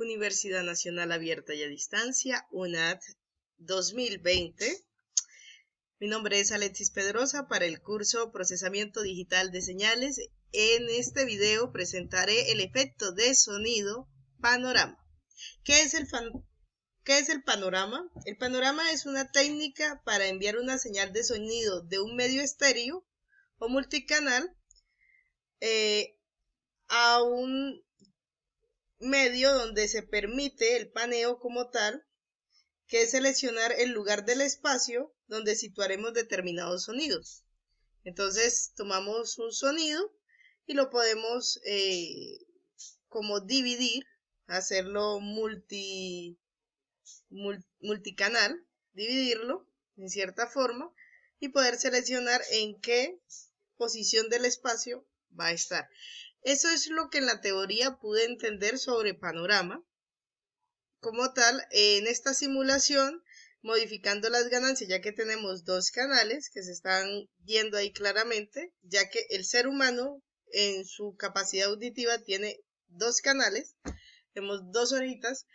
Universidad Nacional Abierta y a Distancia, UNAD 2020. Mi nombre es Alexis Pedrosa para el curso Procesamiento Digital de Señales. En este video presentaré el efecto de sonido panorama. ¿Qué es el panorama? El panorama es una técnica para enviar una señal de sonido de un medio estéreo o multicanal a un medio donde se permite el paneo como tal, que es seleccionar el lugar del espacio donde situaremos determinados sonidos. Entonces tomamos un sonido y lo podemos como dividir, hacerlo multicanal, dividirlo en cierta forma y poder seleccionar en qué posición del espacio va a estar. Eso es lo que en la teoría pude entender sobre panorama. Como tal, en esta simulación, modificando las ganancias, ya que tenemos dos canales que se están viendo ahí claramente, ya que el ser humano en su capacidad auditiva tiene dos canales, tenemos dos orejitas,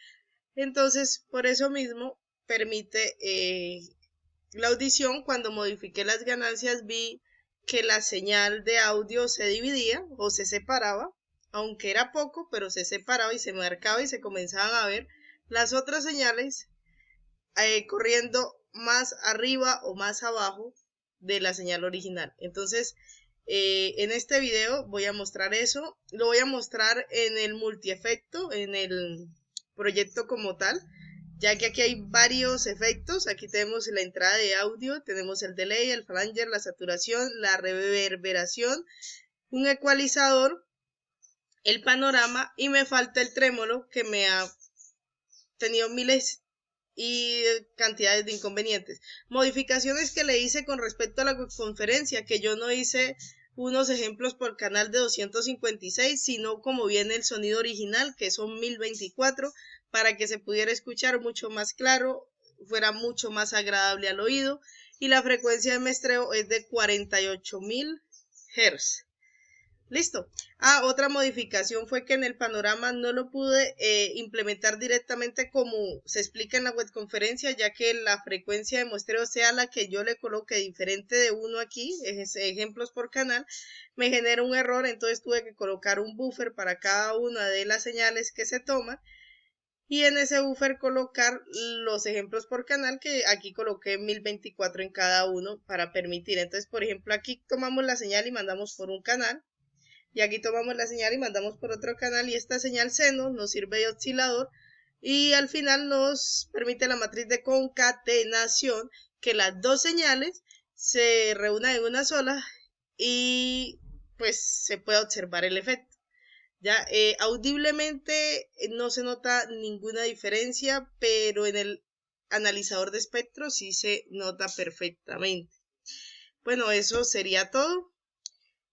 entonces por eso mismo permite la audición. Cuando modifiqué las ganancias vi que la señal de audio se dividía o se separaba, aunque era poco, pero se separaba y se marcaba y se comenzaban a ver las otras señales corriendo más arriba o más abajo de la señal original. Entonces, en este video voy a mostrar eso. Lo voy a mostrar en el multiefecto, en el proyecto como tal, ya que aquí hay varios efectos. Aquí tenemos la entrada de audio, tenemos el delay, el flanger, la saturación, la reverberación, un ecualizador, el panorama y me falta el trémolo, que me ha tenido miles y cantidades de inconvenientes. Modificaciones que le hice con respecto a la conferencia, que yo no hice unos ejemplos por canal de 256, sino como viene el sonido original, que son 1024, para que se pudiera escuchar mucho más claro, fuera mucho más agradable al oído, y la frecuencia de muestreo es de 48.000 Hz. Listo. Otra modificación fue que en el panorama no lo pude implementar directamente como se explica en la webconferencia, ya que la frecuencia de muestreo sea la que yo le coloque diferente de uno aquí, ejemplos por canal, me genera un error. Entonces tuve que colocar un buffer para cada una de las señales que se toman y en ese buffer colocar los ejemplos por canal, que aquí coloqué 1024 en cada uno para permitir. Entonces, por ejemplo, aquí tomamos la señal y mandamos por un canal. Y aquí tomamos la señal y mandamos por otro canal, y esta señal seno nos sirve de oscilador y al final nos permite la matriz de concatenación, que las dos señales se reúnan en una sola y pues se pueda observar el efecto. Ya audiblemente no se nota ninguna diferencia, pero en el analizador de espectro sí se nota perfectamente. Bueno, eso sería todo.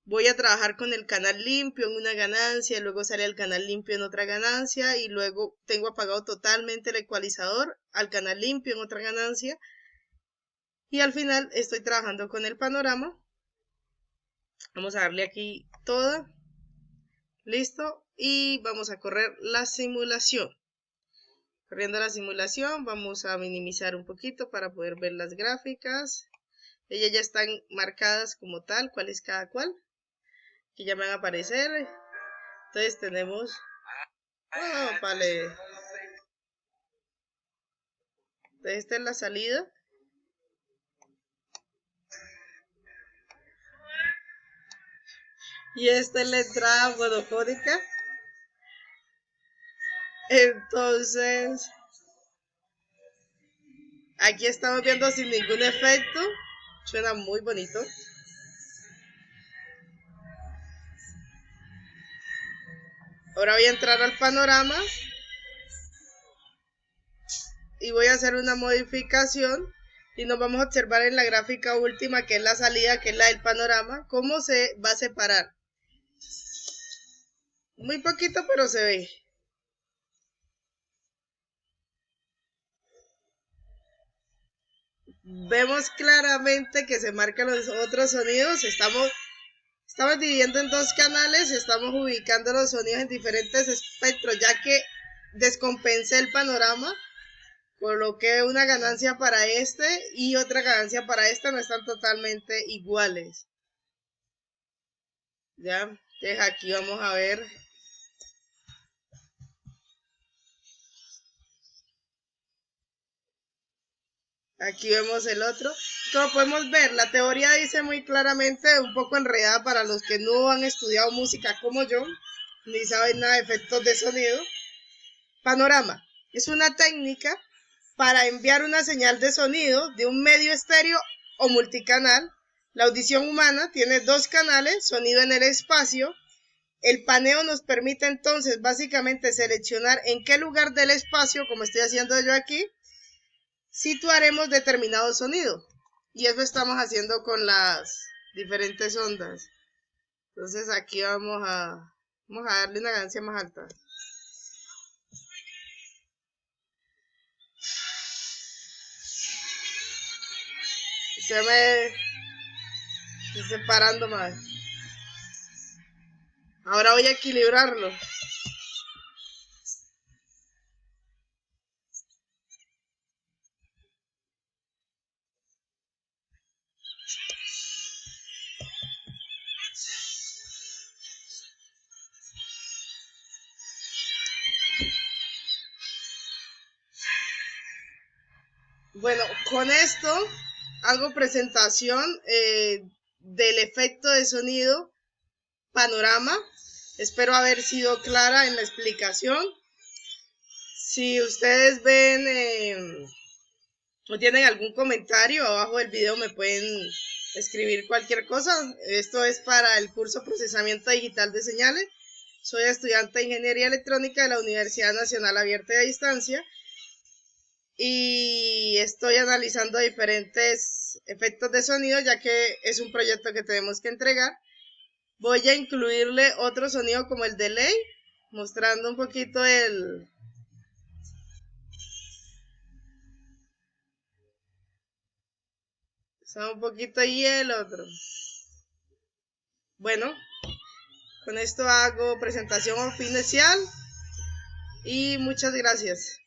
Voy a trabajar con el canal limpio en una ganancia, luego sale el canal limpio en otra ganancia y luego tengo apagado totalmente el ecualizador al canal limpio en otra ganancia y al final estoy trabajando con el panorama. Vamos a darle aquí toda, listo, y vamos a correr la simulación. Corriendo la simulación vamos a minimizar un poquito para poder ver las gráficas. Ellas ya están marcadas como tal, cuál es cada cual, que ya me van a aparecer. Entonces tenemos vale. Entonces esta es la salida. Y esta es la entrada monofónica. Entonces aquí estamos viendo sin ningún efecto. Suena muy bonito. Ahora voy a entrar al panorama y voy a hacer una modificación y nos vamos a observar en la gráfica última, que es la salida, que es la del panorama, cómo se va a separar. Muy poquito, pero se ve. Vemos claramente que se marcan los otros sonidos. Estamos dividiendo en dos canales, estamos ubicando los sonidos en diferentes espectros, ya que descompensé el panorama, coloqué una ganancia para este y otra ganancia para esta, no están totalmente iguales. Ya, entonces aquí vamos a ver. Aquí vemos el otro. Como podemos ver, la teoría dice muy claramente, un poco enredada para los que no han estudiado música como yo, ni saben nada de efectos de sonido. Panorama es una técnica para enviar una señal de sonido de un medio estéreo o multicanal. La audición humana tiene dos canales, sonido en el espacio. El paneo nos permite entonces básicamente seleccionar en qué lugar del espacio, como estoy haciendo yo aquí, situaremos determinado sonido. Y eso estamos haciendo con las diferentes ondas. Entonces aquí vamos a darle una ganancia más alta. Se me estoy separando más. Ahora voy a equilibrarlo. Bueno, con esto hago presentación del efecto de sonido panorama. Espero haber sido clara en la explicación. Si ustedes ven o tienen algún comentario, abajo del video me pueden escribir cualquier cosa. Esto es para el curso Procesamiento Digital de Señales. Soy estudiante de Ingeniería Electrónica de la Universidad Nacional Abierta y a Distancia. Y estoy analizando diferentes efectos de sonido, ya que es un proyecto que tenemos que entregar. Voy a incluirle otro sonido como el delay, mostrando un poquito el... un poquito y el otro. Bueno, con esto hago presentación oficial y muchas gracias.